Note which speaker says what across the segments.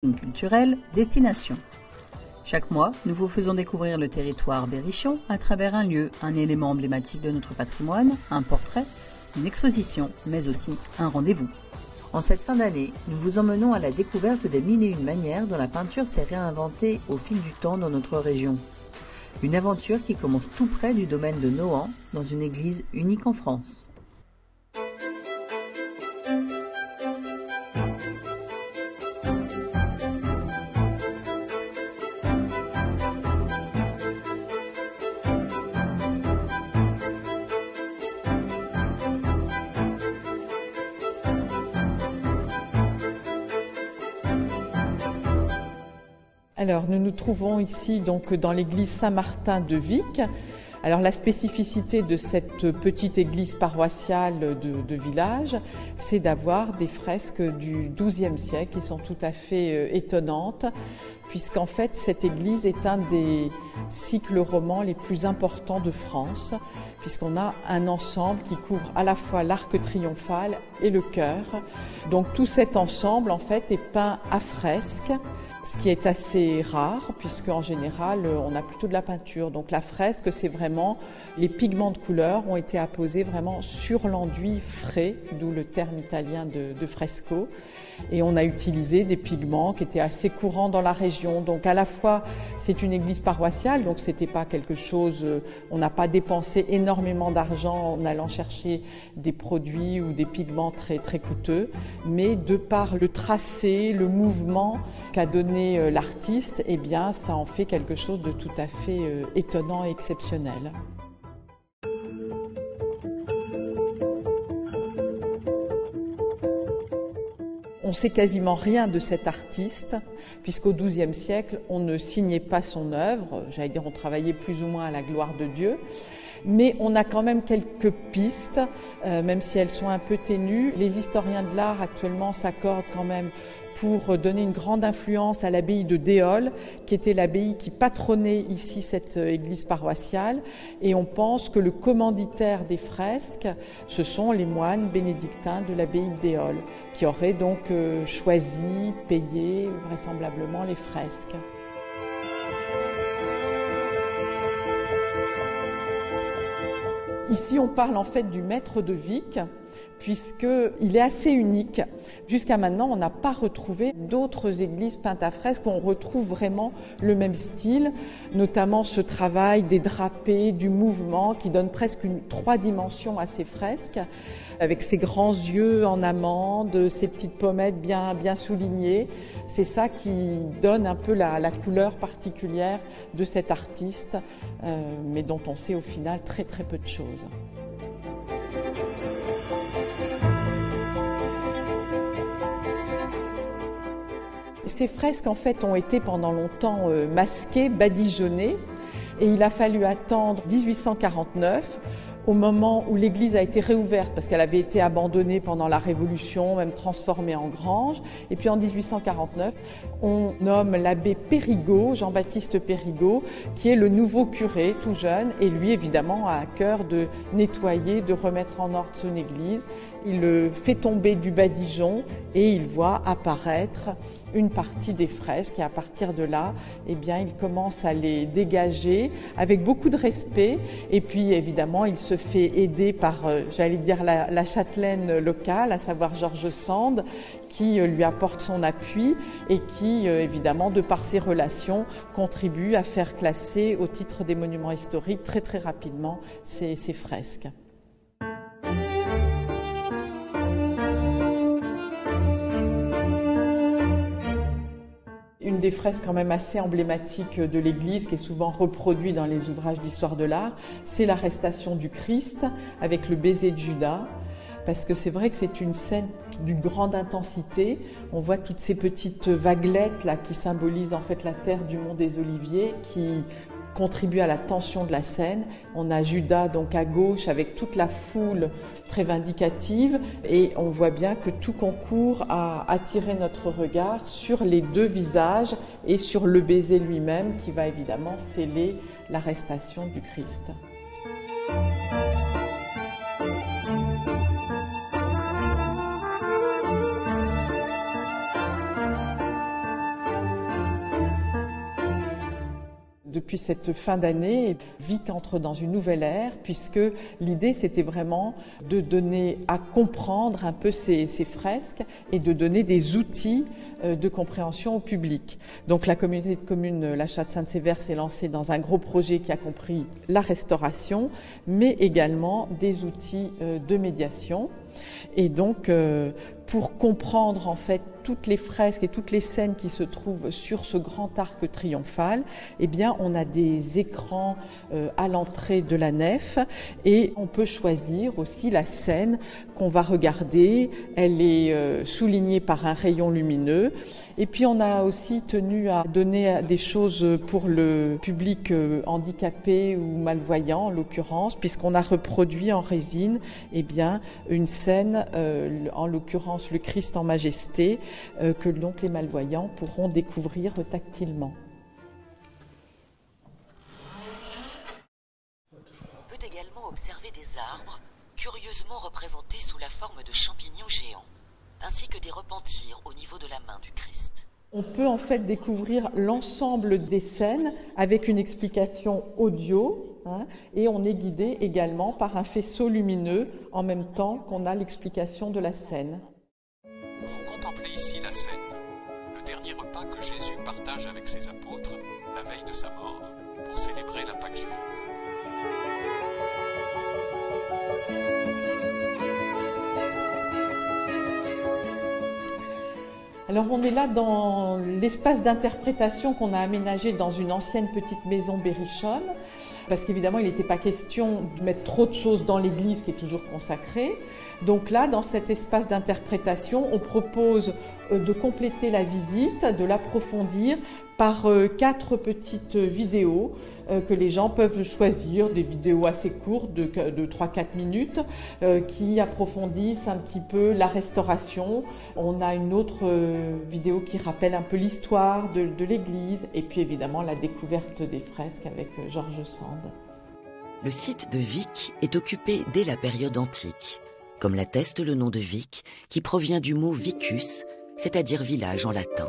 Speaker 1: culturelle Destination. Chaque mois, nous vous faisons découvrir le territoire berrichon à travers un lieu, un élément emblématique de notre patrimoine, un portrait, une exposition, mais aussi un rendez-vous. En cette fin d'année, nous vous emmenons à la découverte des mille et une manières dont la peinture s'est réinventée au fil du temps dans notre région. Une aventure qui commence tout près du domaine de Nohant, dans une église unique en France.
Speaker 2: Alors, nous nous trouvons ici donc dans l'église Saint-Martin de Vic. Alors, la spécificité de cette petite église paroissiale de village, c'est d'avoir des fresques du XIIe siècle qui sont tout à fait étonnantes, puisqu'en fait, cette église est un des cycles romans les plus importants de France, puisqu'on a un ensemble qui couvre à la fois l'arc triomphal et le chœur. Donc, tout cet ensemble, en fait, est peint à fresque, ce qui est assez rare, puisqu'en général, on a plutôt de la peinture. Donc la fresque, c'est vraiment, les pigments de couleur ont été apposés vraiment sur l'enduit frais, d'où le terme italien de fresco. Et on a utilisé des pigments qui étaient assez courants dans la région. Donc à la fois, c'est une église paroissiale, donc c'était pas quelque chose, on n'a pas dépensé énormément d'argent en allant chercher des produits ou des pigments très, très coûteux. Mais de par le tracé, le mouvement qu'a donné l'artiste, eh bien, ça en fait quelque chose de tout à fait étonnant et exceptionnel. On sait quasiment rien de cet artiste, puisqu'au XIIe siècle, on ne signait pas son œuvre. J'allais dire, on travaillait plus ou moins à la gloire de Dieu. Mais on a quand même quelques pistes, même si elles sont un peu ténues. Les historiens de l'art actuellement s'accordent quand même pour donner une grande influence à l'abbaye de Déol, qui était l'abbaye qui patronnait ici cette église paroissiale. Et on pense que le commanditaire des fresques, ce sont les moines bénédictins de l'abbaye de Déol, qui auraient donc choisi, payé vraisemblablement les fresques. Ici, on parle en fait du maître de Vic, puisqu'il est assez unique. Jusqu'à maintenant, on n'a pas retrouvé d'autres églises peintes à fresque où on retrouve vraiment le même style, notamment ce travail des drapés, du mouvement qui donne presque trois dimensions à ces fresques, avec ses grands yeux en amande, ses petites pommettes bien soulignées. C'est ça qui donne un peu la couleur particulière de cet artiste, mais dont on sait au final très très peu de choses. Ces fresques, en fait, ont été pendant longtemps masquées, badigeonnées, et il a fallu attendre 1849, au moment où l'église a été réouverte, parce qu'elle avait été abandonnée pendant la Révolution, même transformée en grange. Et puis en 1849, on nomme l'abbé Périgot, Jean-Baptiste Périgot, qui est le nouveau curé, tout jeune, et lui, évidemment, a à cœur de nettoyer, de remettre en ordre son église. Il le fait tomber du badigeon et il voit apparaître une partie des fresques, et à partir de là, eh bien, il commence à les dégager avec beaucoup de respect, et puis évidemment, il se fait aider par, j'allais dire, la châtelaine locale, à savoir Georges Sand, qui lui apporte son appui et qui, évidemment, de par ses relations, contribue à faire classer au titre des monuments historiques très très rapidement ces fresques. Une des fresques quand même assez emblématiques de l'église, qui est souvent reproduite dans les ouvrages d'histoire de l'art, c'est l'arrestation du Christ avec le baiser de Judas. Parce que c'est vrai que c'est une scène d'une grande intensité. On voit toutes ces petites vaguelettes là qui symbolisent en fait la terre du mont des Oliviers, qui contribue à la tension de la scène. On a Judas donc à gauche avec toute la foule très vindicative, et on voit bien que tout concourt à attirer notre regard sur les deux visages et sur le baiser lui-même qui va évidemment sceller l'arrestation du Christ. Depuis cette fin d'année, Vic entre dans une nouvelle ère puisque l'idée c'était vraiment de donner à comprendre un peu ces fresques et de donner des outils de compréhension au public. Donc la communauté de communes La Châtre-Saint-Séver s'est lancée dans un gros projet qui a compris la restauration mais également des outils de médiation. Et donc pour comprendre en fait toutes les fresques et toutes les scènes qui se trouvent sur ce grand arc triomphal, eh bien on a des écrans à l'entrée de la nef et on peut choisir aussi la scène qu'on va regarder. Elle est soulignée par un rayon lumineux. Et puis on a aussi tenu à donner des choses pour le public handicapé ou malvoyant en l'occurrence, puisqu'on a reproduit en résine eh bien, une scène, en l'occurrence le Christ en majesté, que donc les malvoyants pourront découvrir tactilement.
Speaker 3: On peut également observer des arbres, curieusement représentés sous la forme de champignons géants, ainsi que des repentirs au niveau de la main du Christ.
Speaker 2: On peut en fait découvrir l'ensemble des scènes avec une explication audio, et on est guidé également par un faisceau lumineux en même temps qu'on a l'explication de la scène.
Speaker 4: Vous contemplez ici la scène, le dernier repas que Jésus partage avec ses apôtres la veille de sa mort pour célébrer la Pâque juive.
Speaker 2: Alors on est là dans l'espace d'interprétation qu'on a aménagé dans une ancienne petite maison berrichonne, parce qu'évidemment il n'était pas question de mettre trop de choses dans l'église qui est toujours consacrée. Donc là, dans cet espace d'interprétation, on propose de compléter la visite, de l'approfondir par 4 petites vidéos que les gens peuvent choisir, des vidéos assez courtes de 3-4 minutes qui approfondissent un petit peu la restauration. On a une autre vidéo qui rappelle un peu l'histoire de l'église et puis évidemment la découverte des fresques avec George Sand.
Speaker 3: Le site de Vic est occupé dès la période antique, comme l'atteste le nom de Vic qui provient du mot vicus, c'est-à-dire village en latin.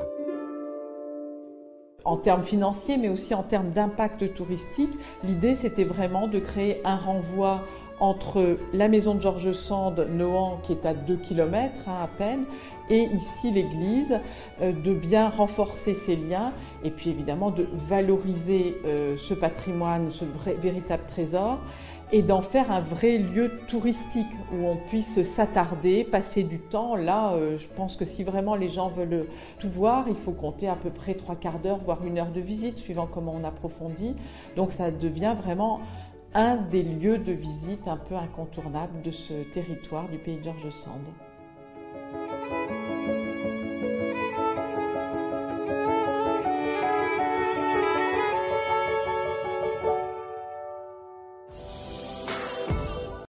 Speaker 2: En termes financiers, mais aussi en termes d'impact touristique, l'idée c'était vraiment de créer un renvoi entre la maison de George Sand, Nohant, qui est à 2 km à peine, et ici l'église, de bien renforcer ces liens et puis évidemment de valoriser ce patrimoine, ce véritable trésor, et d'en faire un vrai lieu touristique où on puisse s'attarder, passer du temps. Là, je pense que si vraiment les gens veulent tout voir, il faut compter à peu près 3/4 d'heure, voire 1 heure de visite, suivant comment on approfondit. Donc ça devient vraiment un des lieux de visite un peu incontournables de ce territoire du pays de George Sand.